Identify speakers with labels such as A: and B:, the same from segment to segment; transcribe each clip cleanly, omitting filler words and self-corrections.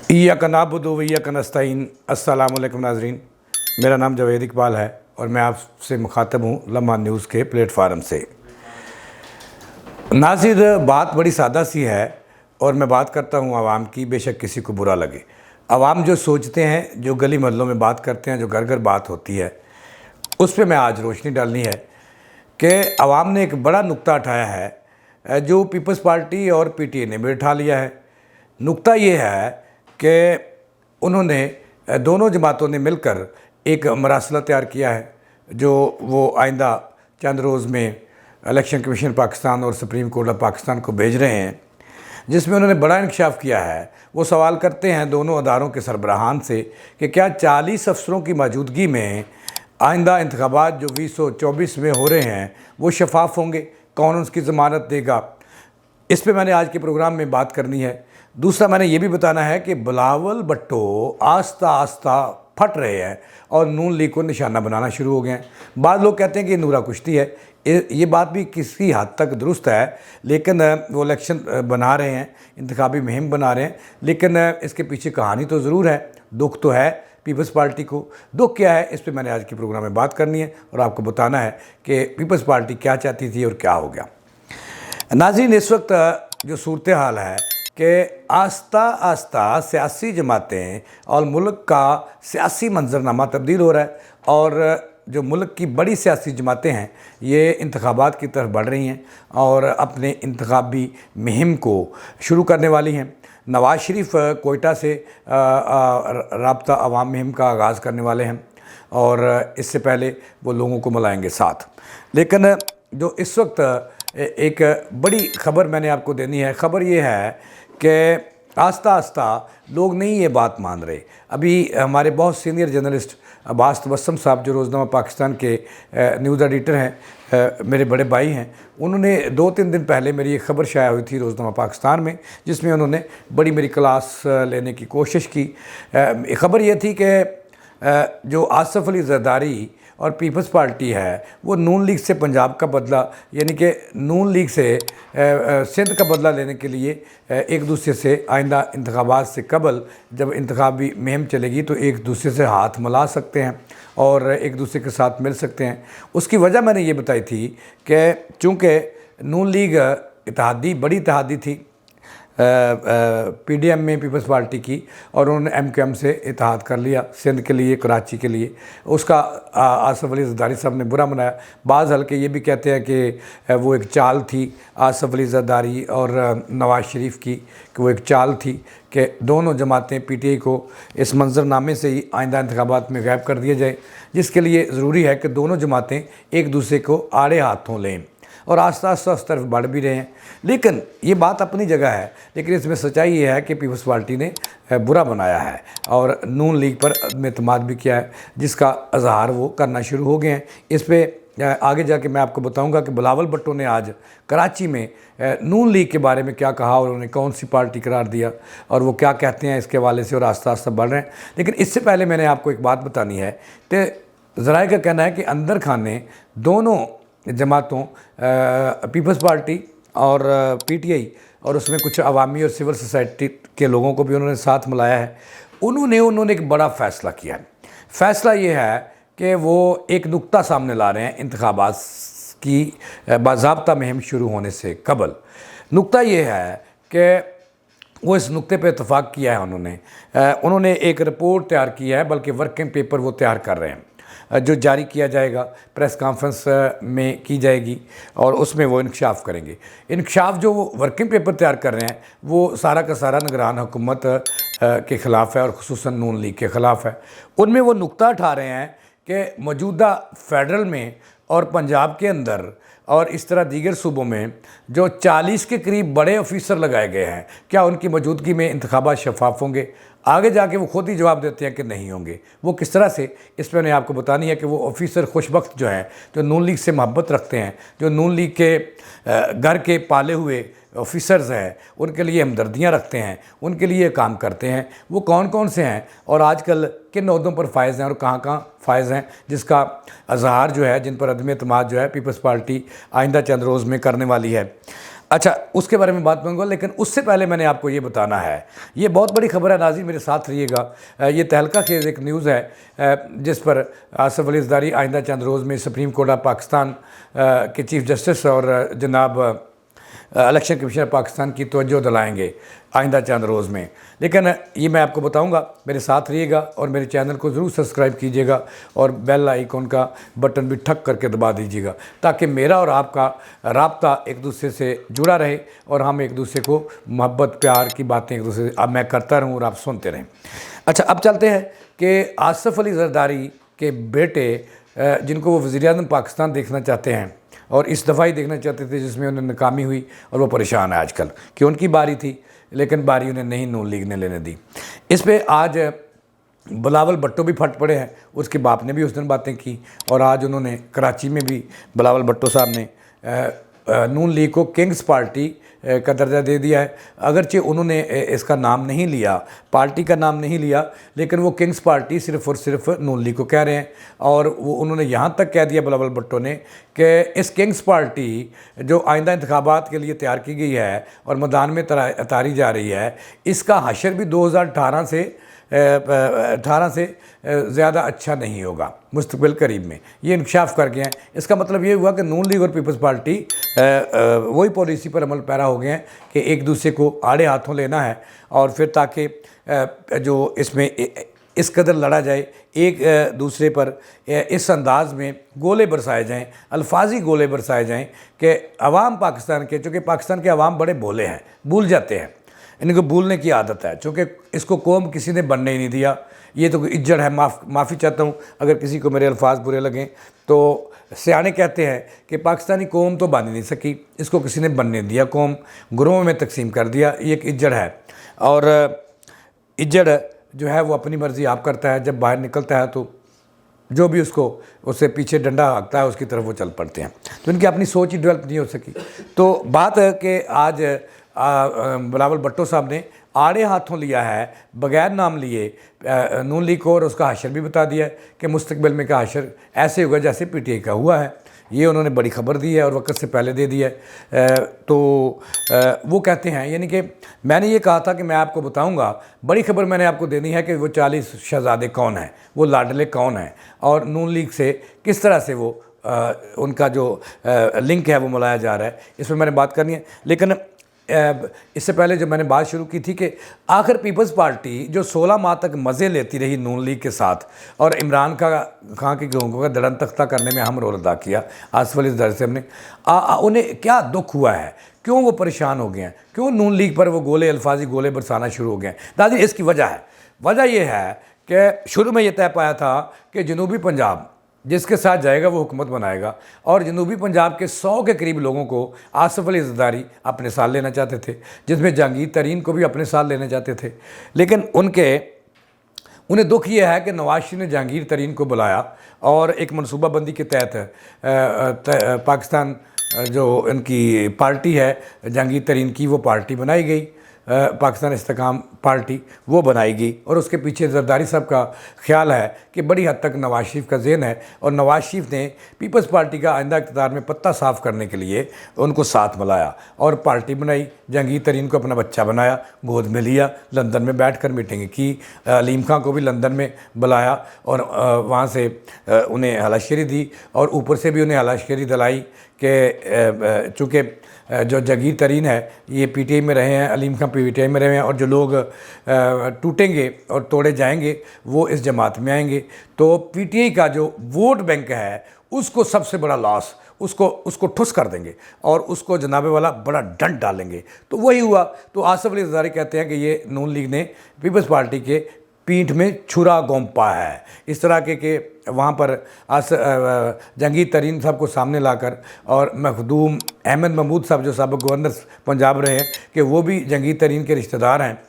A: इय्याक नअबुदु व इय्याक नस्तईन। अस्सलामु अलैकुम नाज़रीन, मेरा नाम जावेद इकबाल है और मैं आपसे मुखातब हूँ लम्हा न्यूज़ के प्लेटफार्म से। नाज़िर, बात बड़ी सादा सी है और मैं बात करता हूँ आवाम की, बेशक किसी को बुरा लगे। आवाम जो सोचते हैं, जो गली मोहल्लों में बात करते हैं, जो घर घर बात होती है, उस पर मैं आज रोशनी डालनी है कि आवाम ने एक बड़ा नुक्ता उठाया है जो पीपल्स पार्टी और पीटीआई ने भी उठा लिया है। नुक्ता ये है कि उन्होंने दोनों जमातों ने मिलकर एक मरासला तैयार किया है जो वो आइंदा चंद रोज़ में इलेक्शन कमीशन पाकिस्तान और सुप्रीम कोर्ट ऑफ पाकिस्तान को भेज रहे हैं, जिसमें उन्होंने बड़ा इंकशाफ किया है। वो सवाल करते हैं दोनों अदारों के सरबराहान से कि क्या 40 अफसरों की मौजूदगी में आइंदा इंतखाबात जो 2024 में हो रहे हैं वो शफाफ होंगे, कौन उसकी ज़मानत देगा। इस पे मैंने आज के प्रोग्राम में बात करनी है। दूसरा, मैंने ये भी बताना है कि बिलावल भुट्टो आस्ता आस्ता फट रहे हैं और नून लीग को निशाना बनाना शुरू हो गए हैं। बाद लोग कहते हैं कि नूरा कुश्ती है, ये बात भी किसी हद तक दुरुस्त है, लेकिन वो इलेक्शन बना रहे हैं, इंतखाबी मुहिम बना रहे हैं, लेकिन इसके पीछे कहानी तो ज़रूर है। दुख तो है पीपल्स पार्टी को। दुख क्या है, इस पर मैंने आज के प्रोग्राम में बात करनी है और आपको बताना है कि पीपल्स पार्टी क्या चाहती थी और क्या हो गया। नाज़रीन, इस वक्त जो सूरत हाल है कि आस्ता आस्ता सियासी जमातें और मुल्क का सियासी मंजरनामा तब्दील हो रहा है और जो मुल्क की बड़ी सियासी जमातें हैं ये इंतखाबात की तरफ बढ़ रही हैं और अपने इंतखाबी मुहिम को शुरू करने वाली हैं। नवाज़ शरीफ कोयटा से राब्ता अवाम मुहिम का आगाज़ करने वाले हैं और इससे पहले वो लोगों को मिलाएंगे साथ। लेकिन जो इस वक्त एक बड़ी ख़बर मैंने आपको देनी है, ख़बर ये है कि आस्ता आस्ता लोग नहीं ये बात मान रहे। अभी हमारे बहुत सीनियर जर्नलिस्ट अब्बास तबस्सुम साहब जो रोज़नामा पाकिस्तान के न्यूज़ एडिटर हैं, मेरे बड़े भाई हैं, उन्होंने 2-3 दिन पहले मेरी एक ख़बर शाया हुई थी रोज़नामा पाकिस्तान में, जिसमें उन्होंने बड़ी मेरी क्लास लेने की कोशिश की। ख़बर ये थी कि जो आसिफ अली जरदारी और पीपल्स पार्टी है वो नून लीग से पंजाब का बदला, यानी कि नून लीग से सिंध का बदला लेने के लिए एक दूसरे से आइंदा इंतखाबात से कबल जब इंतखाबी मुहिम चलेगी तो एक दूसरे से हाथ मिला सकते हैं और एक दूसरे के साथ मिल सकते हैं। उसकी वजह मैंने ये बताई थी कि चूँकि नून लीग इत्तेहादी बड़ी इत्तेहादी थी पीडीएम में पीपल्स पार्टी की, और उन्होंने एमक्यूएम से इत्तेहाद कर लिया सिंध के लिए, कराची के लिए। उसका आसिफ अली जरदारी साहब ने बुरा मनाया। बाज़ हल्के ये भी कहते हैं कि वो एक चाल थी आसिफ अली जरदारी और नवाज़ शरीफ की, कि वो एक चाल थी कि दोनों जमातें पीटीआई को इस मंजरनामे से ही आइंदा इंतखाबात में गायब कर दिया जाए, जिसके लिए ज़रूरी है कि दोनों जमातें एक दूसरे को आड़े हाथों लें और आस्ता आस्ता उस तरफ बढ़ भी रहे हैं। लेकिन ये बात अपनी जगह है, लेकिन इसमें सच्चाई ये है कि पीपल्स पार्टी ने बुरा बनाया है और नून लीग पर एतमाद भी किया है, जिसका इजहार वो करना शुरू हो गए हैं। इस पर आगे जाके मैं आपको बताऊंगा कि बिलावल भुट्टो ने आज कराची में नून लीग के बारे में क्या कहा और उन्होंने कौन सी पार्टी करार दिया और वो क्या कहते हैं इसके हवाले से, और आस्ता आस्ता बढ़ रहे हैं। लेकिन इससे पहले मैंने आपको एक बात बतानी है कि ज़राए का कहना है कि अंदर खाने दोनों जमातों पीपल्स पार्टी और पीटीआई और उसमें कुछ अवामी और सिविल सोसाइटी के लोगों को भी उन्होंने साथ मिलाया है। उन्होंने एक बड़ा फ़ैसला किया है। फ़ैसला ये है कि वो एक नुक्ता सामने ला रहे हैं इंतखाबात की बाज़ाब्ता मुहिम शुरू होने से कबल। नुक्ता ये है कि वो इस नुक्ते पे इत्तफाक किया है। उन्होंने एक रिपोर्ट तैयार की है, बल्कि वर्किंग पेपर वो तैयार कर रहे हैं जो जारी किया जाएगा, प्रेस कॉन्फ्रेंस में की जाएगी और उसमें वो इंकशाफ करेंगे। इंकशाफ जो वो वर्किंग पेपर तैयार कर रहे हैं वो सारा का सारा निगरान हुकूमत के ख़िलाफ़ है और ख़ुसूसन नून लीग के ख़िलाफ़ है। उनमें वो नुक्ता उठा रहे हैं कि मौजूदा फेडरल में और पंजाब के अंदर और इस तरह दीगर सूबों में जो 40 के करीब बड़े ऑफिसर लगाए गए हैं, क्या उनकी मौजूदगी में इंतखाबात शफाफ होंगे? आगे जाके वो खुद ही जवाब देते हैं कि नहीं होंगे। वो किस तरह से, इस पर मैंने आपको बतानी है कि वो ऑफिसर खुशबख्त जो हैं, जो नून लीग से मोहब्बत रखते हैं, जो नून लीग के घर के पाले हुए ऑफिसर्स हैं, उनके लिए हमदर्दियाँ रखते हैं, उनके लिए काम करते हैं, वो कौन कौन से हैं और आजकल किन अहदों पर फायज़ हैं और कहाँ कहाँ फायज़ हैं, जिसका इजहार जो है, जिन पर अदम एतमाद जो है पीपल्स पार्टी आइंदा चंद रोज़ में करने वाली है। अच्छा, उसके बारे में बात करूँगा, लेकिन उससे पहले मैंने आपको ये बताना है, ये बहुत बड़ी खबर है नाज़रीन, मेरे साथ रहिएगा। ये तहलका खेज़ एक न्यूज़ है जिस पर आसिफ अली ज़रदारी आइंदा चंद रोज़ में सुप्रीम कोर्ट ऑफ पाकिस्तान के चीफ जस्टिस और जनाब इलेक्शन कमीशनर पाकिस्तान की तवज्जो दिलाएंगे आइंदा चंद रोज़ में। लेकिन ये मैं आपको बताऊंगा, मेरे साथ रहिएगा और मेरे चैनल को ज़रूर सब्सक्राइब कीजिएगा और बेल आइकॉन का बटन भी ठक करके दबा दीजिएगा, ताकि मेरा और आपका राब्ता एक दूसरे से जुड़ा रहे और हम एक दूसरे को मोहब्बत प्यार की बातें एक दूसरे अब मैं करता रहूँ और आप सुनते रहें। अच्छा, अब चलते हैं कि आसिफ अली ज़रदारी के बेटे जिनको वो वज़ीर-ए-आज़म पाकिस्तान देखना चाहते हैं और इस दफ़ा ही देखना चाहते थे जिसमें उन्हें नाकामी हुई, और वो परेशान है आजकल कि उनकी बारी थी लेकिन बारी उन्हें नहीं नून लीग ने लेने दी। इस पे आज बिलावल भुट्टो भी फट पड़े हैं, उसके बाप ने भी उस दिन बातें की और आज उन्होंने कराची में भी बिलावल भुट्टो साहब ने नून लीग को किंग्स पार्टी का दर्जा दे दिया है। अगरचे उन्होंने इसका नाम नहीं लिया, पार्टी का नाम नहीं लिया, लेकिन वो किंग्स पार्टी सिर्फ़ और सिर्फ नून लीग को कह रहे हैं। और वो उन्होंने यहाँ तक कह दिया बिलावल भुट्टो ने कि इस किंग्स पार्टी जो आइंदा इंतखाबात के लिए तैयार की गई है और मैदान में उतारी जा रही है, इसका हशर भी 2018 से ज़्यादा अच्छा नहीं होगा मुस्तकबिल करीब में। ये इंकशाफ कर गए हैं। इसका मतलब ये हुआ कि नून लीग और पीपल्स पार्टी वही पॉलिसी पर अमल पैरा हो गए हैं कि एक दूसरे को आड़े हाथों लेना है और फिर ताकि जो इसमें इस कदर लड़ा जाए, एक दूसरे पर इस अंदाज में गोले बरसाए जाएं, अल्फाजी गोले बरसाए जाएं कि अवाम पाकिस्तान के, चूँकि पाकिस्तान के अवाम बड़े भोले हैं, भूल जाते हैं, इनको भूलने की आदत है, चूँकि इसको कौम किसी ने बनने ही नहीं दिया। ये तो इज्जत है, माफ़ी चाहता हूँ अगर किसी को मेरे अल्फाज बुरे लगें। तो सियाने कहते हैं कि पाकिस्तानी कौम तो बन नहीं सकी, इसको किसी ने बनने दिया, कौम गुरों में तकसीम कर दिया। ये एक इज्जत है और इज्जत जो है वो अपनी मर्ज़ी आप करता है, जब बाहर निकलता है तो जो भी उससे पीछे डंडा हाँकता है उसकी तरफ वो चल पड़ते हैं। तो इनकी अपनी सोच ही डेवलप नहीं हो सकी। तो बात है कि आज बिलावल भुट्टो साहब ने आड़े हाथों लिया है, बगैर नाम लिए नून लीग को, और उसका हशर भी बता दिया है कि मुस्तकबिल में का हशर ऐसे होगा जैसे पीटीआई का हुआ है। ये उन्होंने बड़ी खबर दी है और वक्त से पहले दे दी है। तो वो कहते हैं, यानी कि मैंने ये कहा था कि मैं आपको बताऊंगा, बड़ी खबर मैंने आपको देनी है कि वो 40 शहजादे कौन हैं, वो लाडले कौन हैं और नून लीग से किस तरह से वो उनका जो लिंक है वो मिलाया जा रहा है। इस पर मैंने बात करनी है। लेकिन इससे पहले जो मैंने बात शुरू की थी कि आखिर पीपल्स पार्टी जो 16 माह तक मज़े लेती रही नून लीग के साथ और इमरान खान की गेहूँ का दड़न तख्ता करने में अहम रोल अदा किया आसिफ अली ज़रदारी साहब ने, उन्हें क्या दुख हुआ है, क्यों वो परेशान हो गए हैं, क्यों नून लीग पर वो गोले अल्फाजी गोले बरसाना शुरू हो गए हैं। दादी, इसकी वजह ये है कि शुरू में ये तय पाया था कि जनूबी पंजाब जिसके साथ जाएगा वो हुकूमत बनाएगा, और जनूबी पंजाब के 100 के करीब लोगों को आसिफ अली ज़रदारी अपने साथ लेना चाहते थे, जिसमें जहांगीर तरीन को भी अपने साथ लेना चाहते थे। लेकिन उन्हें दुख ये है कि नवाज शरीफ ने जहांगीर तरीन को बुलाया और एक मनसूबाबंदी के तहत पाकिस्तान जो इनकी पार्टी है जहांगीर तरीन की, वो पार्टी बनाई गई, पाकिस्तान इस्तेकाम पार्टी वो बनाई गई। और उसके पीछे ज़रदारी साहब का ख्याल है कि बड़ी हद तक नवाज शरीफ का ज़हन है, और नवाज शरीफ ने पीपल्स पार्टी का आइंदा इक़्तिदार में पत्ता साफ़ करने के लिए उनको साथ मिलाया और पार्टी बनाई। जहांगीर तरीन को अपना बच्चा बनाया, गोद में लिया, लंदन में बैठकर मीटिंग की, अलीम खां को भी लंदन में बुलाया और वहाँ से उन्हें हलाशेरी दी, और ऊपर से भी उन्हें हलाशेरी दिलाई कि चूँकि जो जहांगीर तरीन है ये पीटीआई में रहे हैं, अलीम खां पीटीआई में रहे हैं, और जो लोग टूटेंगे और तोड़े जाएंगे वो इस जमात में आएंगे। तो पीटीआई का जो वोट बैंक है उसको सबसे बड़ा लॉस, उसको ठुस कर देंगे और उसको जनाबे वाला बड़ा डंड डालेंगे। तो वही हुआ। तो आसिफ अली ज़रदारी कहते हैं कि ये नून लीग ने पीपल्स पार्टी के पीठ में छुरा गोंपा है, इस तरह के वहाँ पर जहांगीर तरीन साहब को सामने लाकर, और मखदूम अहमद महमूद साहब जो साबिक़ गवर्नर पंजाब रहे हैं कि वो भी जहांगीर तरीन के रिश्तेदार हैं,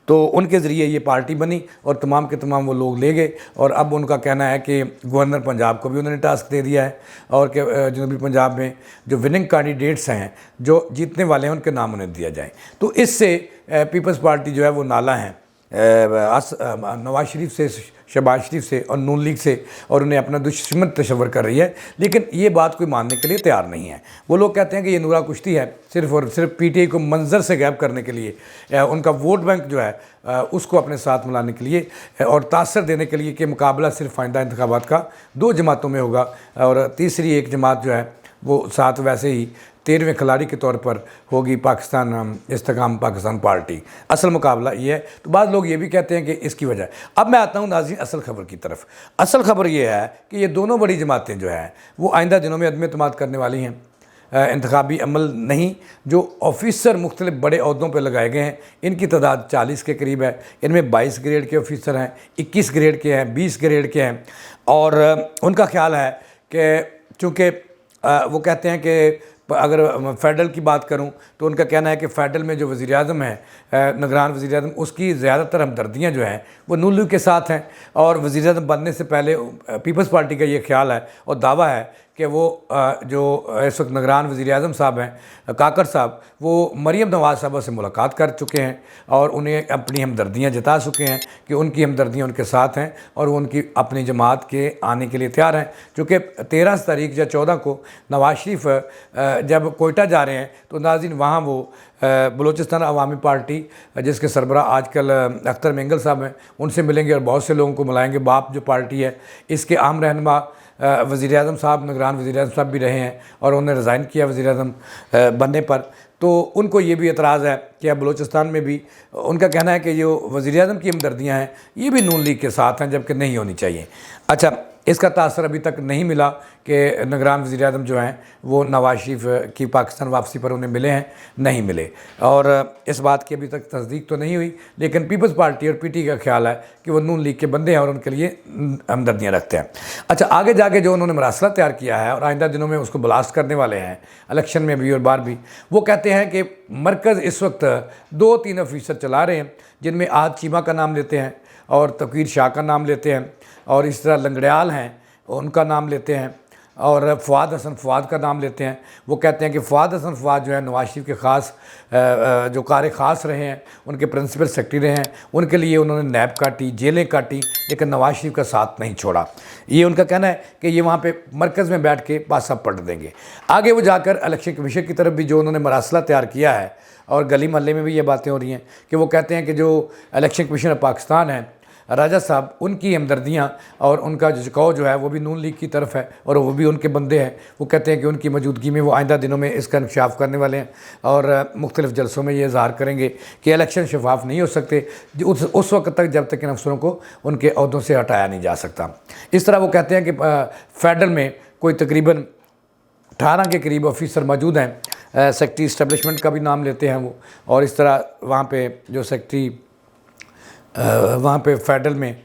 A: तो उनके ज़रिए ये पार्टी बनी और तमाम के तमाम वो लोग ले गए। और अब उनका कहना है कि गवर्नर पंजाब को भी उन्होंने टास्क दे दिया है और कि जनूबी पंजाब में जो विनिंग कैंडिडेट्स हैं, जो जीतने वाले हैं, उनके नाम उन्हें दिया जाए। तो इससे पीपल्स पार्टी जो है वो नाला है नवाज शरीफ से, शहबाज शरीफ से और नून लीग से, और उन्हें अपना दुश्मन तस्वर कर रही है। लेकिन ये बात कोई मानने के लिए तैयार नहीं है। वो लोग कहते हैं कि ये नूरा कुश्ती है सिर्फ और सिर्फ पीटीआई को मंजर से गायब करने के लिए, उनका वोट बैंक जो है उसको अपने साथ मिलाने के लिए और तासर देने के लिए कि मुकाबला सिर्फ आइंदा इंतखाबात का 2 जमातों में होगा और तीसरी एक जमात जो है वो साथ वैसे ही 13वें खिलाड़ी के तौर पर होगी पाकिस्तान इस्तेकाम पाकिस्तान पार्टी। असल मुकाबला ये है। तो बाद लोग ये भी कहते हैं कि इसकी वजह। अब मैं आता हूँ नाज़रीन असल खबर की तरफ। असल खबर ये है कि ये दोनों बड़ी जमातें जो हैं वो आइंदा दिनों में अदम एतमाद करने वाली हैं। इंतखाबी अमल नहीं, जो ऑफिसर मुख्तलिफ बड़े अहदों पर लगाए गए हैं इनकी तादाद 40 के करीब है। इनमें 22 ग्रेड के ऑफिसर हैं, 21 ग्रेड के हैं, 20 ग्रेड के हैं। और उनका ख्याल है कि चूँकि वो कहते हैं कि अगर फेडरल की बात करूं तो उनका कहना है कि फेडरल में जो वज़ीर-ए-आज़म है, निगरान वज़ीर-ए-आज़म, उसकी ज़्यादातर हमदर्दियाँ जो हैं वो नून लीग के साथ हैं। और वज़ीर-ए-आज़म बनने से पहले पीपल्स पार्टी का ये ख्याल है और दावा है कि वो जो इस वक्त निगरान वज़ीर-ए-आज़म साहब हैं काकर साहब, वो मरीम नवाज़ साहबा से मुलाकात कर चुके हैं और उन्हें अपनी हमदर्दियाँ जता चुके हैं कि उनकी हमदर्दियाँ उनके साथ हैं और वो उनकी अपनी जमात के आने के लिए तैयार हैं। चूँकि 13 तारीख या 14 को नवाज शरीफ जब कोयटा जा रहे हैं तो नाज़रीन वहाँ वो बलूचिस्तान अवामी पार्टी जिसके सरबराह आजकल अख्तर मेंगल साहब हैं उनसे मिलेंगे और बहुत से लोगों को मिलाएंगे। बाप जो पार्टी है इसके आम रहनुमा वज़ीर-ए-आज़म साहब, निगरान वज़ीर-ए-आज़म साहब भी रहे हैं और उन्होंने रिज़ाइन किया वज़ीर-ए-आज़म बनने पर। तो उनको ये भी एतराज़ है कि अब बलूचिस्तान में भी उनका कहना है कि जो वज़ीर-ए-आज़म की हमदर्दियाँ हैं ये भी नून लीग के साथ हैं, जबकि नहीं होनी चाहिए। अच्छा, इसका तासर अभी तक नहीं मिला कि निगरान वज़ीर-ए-आज़म जो हैं वो नवाज शरीफ की पाकिस्तान वापसी पर उन्हें मिले हैं, नहीं मिले। और इस बात की अभी तक तस्दीक तो नहीं हुई, लेकिन पीपल्स पार्टी और पीटी का ख्याल है कि वो नून लीग के बंदे हैं और उनके लिए हमदर्दियाँ रखते हैं। अच्छा, आगे जाके जो उन्होंने मरासला तैयार किया है और आइंदा दिनों में उसको ब्लास्ट करने वाले हैं इलेक्शन में भी और बार भी, वो कहते हैं कि मरकज़ इस वक्त 2-3 ऑफिसर चला रहे हैं जिनमें आज चीमा का नाम लेते हैं और तकवीर शाह का नाम लेते हैं और इस तरह लंगड़याल हैं उनका नाम लेते हैं और फ़वाद हसन फ़वाद का नाम लेते हैं। वो कहते हैं कि फ़वाद हसन फ़वाद जो है नवाज शरीफ के ख़ास जो कार ख़ास रहे हैं, उनके प्रिंसिपल सेक्रेटरी रहे हैं, उनके लिए उन्होंने नैब काटी, जेलें काटी, लेकिन नवाज शरीफ का साथ नहीं छोड़ा। ये उनका कहना है कि ये वहाँ पे मरकज़ में बैठ के पासा पलट देंगे। आगे वो जाकर इलेक्शन कमीशन की तरफ भी जो उन्होंने मरासला तैयार किया है और गली मोहल्ले में भी ये बातें हो रही हैं कि वो कहते हैं कि जो इलेक्शन कमीशन पाकिस्तान है राजा साहब, उनकी हमदर्दियाँ और उनका झुकाव जो है वो भी नून लीग की तरफ है और वो भी उनके बंदे हैं। वो कहते हैं कि उनकी मौजूदगी में वो आइंदा दिनों में इसका इंकशाफ करने वाले हैं और मुख्तलिफ़ जलसों में ये इज़हार करेंगे कि इलेक्शन शफाफ नहीं हो सकते उस वक्त तक जब तक इन अफसरों को उनके अहदों से हटाया नहीं जा सकता। इस तरह वो कहते हैं कि फेडरल में कोई तकरीबन 18 के करीब ऑफिसर मौजूद हैं। सेक्रेटरी इस्टेब्लिशमेंट का भी नाम लेते हैं वो, और इस तरह वहाँ पे जो सेक्रेटरी वहाँ पे फेडरल में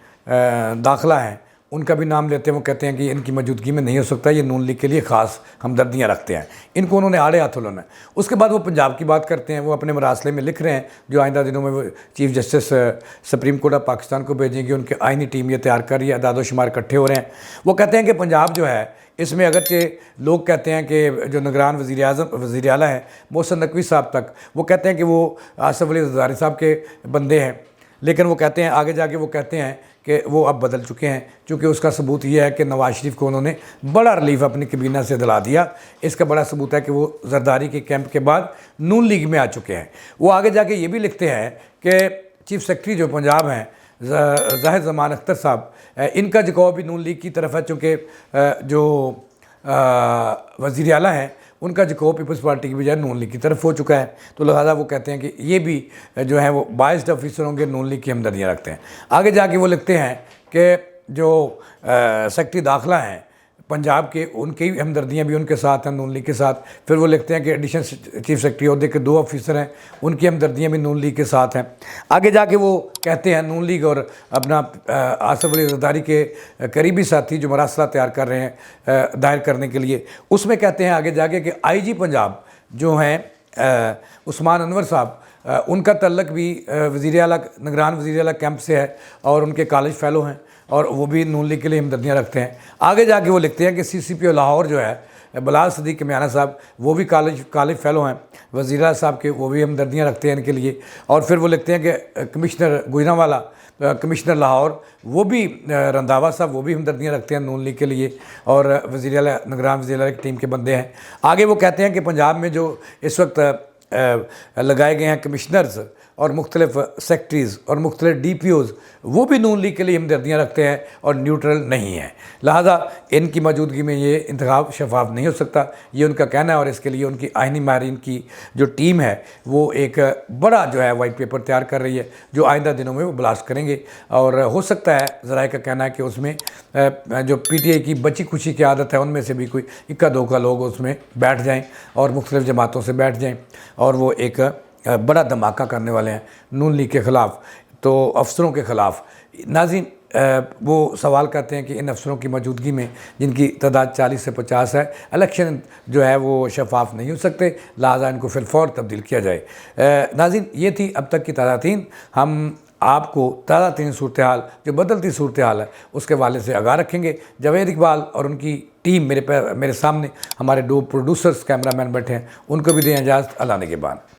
A: दाखिला है उनका भी नाम लेते हैं। वो कहते हैं कि इनकी मौजूदगी में नहीं हो सकता, ये नून लीग के लिए ख़ास हमदर्दियाँ रखते हैं, इनको उन्होंने आड़े हाथों लेना है। उसके बाद वो पंजाब की बात करते हैं। वो अपने मरासले में लिख रहे हैं जो आइंदा दिनों में वो chief justice supreme court of Pakistan को भेजेंगे, उनके आइनी टीम ये तैयार कर रही है, अदाद शुमार इकट्ठे हो रहे हैं। वो कहते हैं कि पंजाब जो है इसमें अगरचे लोग कहते हैं कि जो निगरान वज़ीर आला है मोहसिन नकवी साहब तक, वो कहते हैं कि वो आसिफ अली ज़रदारी साहब के बंदे हैं, लेकिन वो कहते हैं आगे जाके वो कहते हैं कि वो अब बदल चुके हैं, क्योंकि उसका सबूत ये है कि नवाज शरीफ को उन्होंने बड़ा रिलीफ अपनी कैबिनेट से दिला दिया। इसका बड़ा सबूत है कि वो जरदारी के कैंप के बाद नून लीग में आ चुके हैं। वो आगे जाके ये भी लिखते हैं कि चीफ सेक्रेटरी जो पंजाब हैं ज़ाहिर ज़मान अख्तर साहब, इनका झुकाव भी नून लीग की तरफ है, चूँकि जो वज़ीर आला हैं उनका झुकाव पीपल्स पार्टी की बजाय नून लीग की तरफ हो चुका है। तो लिहाजा वो कहते हैं कि ये भी जो है वो बाइस्ड ऑफिसर होंगे, नून लीग की हमदर्दियाँ रखते हैं। आगे जाके वो लिखते हैं कि जो सेक्रेटरी दाखिला हैं पंजाब के, उनकी हमदर्दियाँ भी उनके साथ हैं नून लीग के साथ। फिर वो लिखते हैं कि एडिशनल चीफ सेक्रेटरी अहदे के 2 ऑफिसर हैं, उनकी हमदर्दियाँ भी नून लीग के साथ हैं। आगे जाके वो कहते हैं नून लीग और अपना आसिफ अली ज़रदारी के करीबी साथी जो मरासला तैयार कर रहे हैं दायर करने के लिए, उसमें कहते हैं आगे जाके कि IG पंजाब जो हैं उस्मान अनवर साहब, उनका तल्लक भी वज़ीर आला निगरान वज़ीर आला कैंप से है और उनके कॉलेज फ़ेलो हैं और वो भी नून लीग के लिए हमदर्दियाँ रखते हैं। आगे जाके वो लिखते हैं कि CCPO लाहौर जो है बिलाल सदीक कमियाना साहब, वो भी कॉलेज फेलो हैं, वज़ीर आला साहब के, वो भी हमदर्दियाँ रखते हैं इनके लिए। और फिर वो लिखते हैं कि कमिश्नर गुजरांवाला, कमिश्नर लाहौर, वो भी रंधावा साहब, वो भी हमदर्दियाँ रखते हैं नून लीग के लिए, और वज़ीर आला निगरान वज़ीर आला की टीम के बंदे हैं। आगे वो कहते हैं कि पंजाब में जो इस वक्त लगाए गए हैं कमिश्नर्स और मुख्तलिफ सेक्रेटरीज़ और मुख्तलिफ DPOs, वो भी नून लीग के लिए हमदर्दियाँ रखते हैं और न्यूट्रल नहीं हैं। लिहाजा इनकी मौजूदगी में ये इंतखाब शफाफ नहीं हो सकता, ये उनका कहना है। और इसके लिए उनकी आइनी माहिरीन की जो टीम है वो एक बड़ा जो है वाइट पेपर तैयार कर रही है, जो आइंदा दिनों में वो ब्लास्ट करेंगे। और हो सकता है, ज़राए का कहना है कि उसमें जो PTI की बची खुशी की आदत है, उनमें से भी कोई इक्का दोका लोग उसमें बैठ जाएँ और मुख्तलिफ जमातों से बैठ जाएँ, और वो एक बड़ा धमाका करने वाले हैं नून लीग के ख़िलाफ़, तो अफसरों के ख़िलाफ़। नाज़रीन, वो सवाल करते हैं कि इन अफसरों की मौजूदगी में, जिनकी तादाद 40 से 50 है, इलेक्शन जो है वो शफाफ नहीं हो सकते, लिहाजा इनको फिलफौर तब्दील किया जाए। नाज़रीन, ये थी अब तक की ताज़ा तीन। हम आपको ताज़ा तीन सूरत हाल, जो बदलती सूरत हाल है, उसके हवाले से आगाह रखेंगे। जावेद इकबाल और उनकी टीम मेरे सामने, हमारे 2 प्रोड्यूसर्स कैमरामैन बैठे हैं, उनको भी दें इजाज़त। अल्लाह ने के बाद।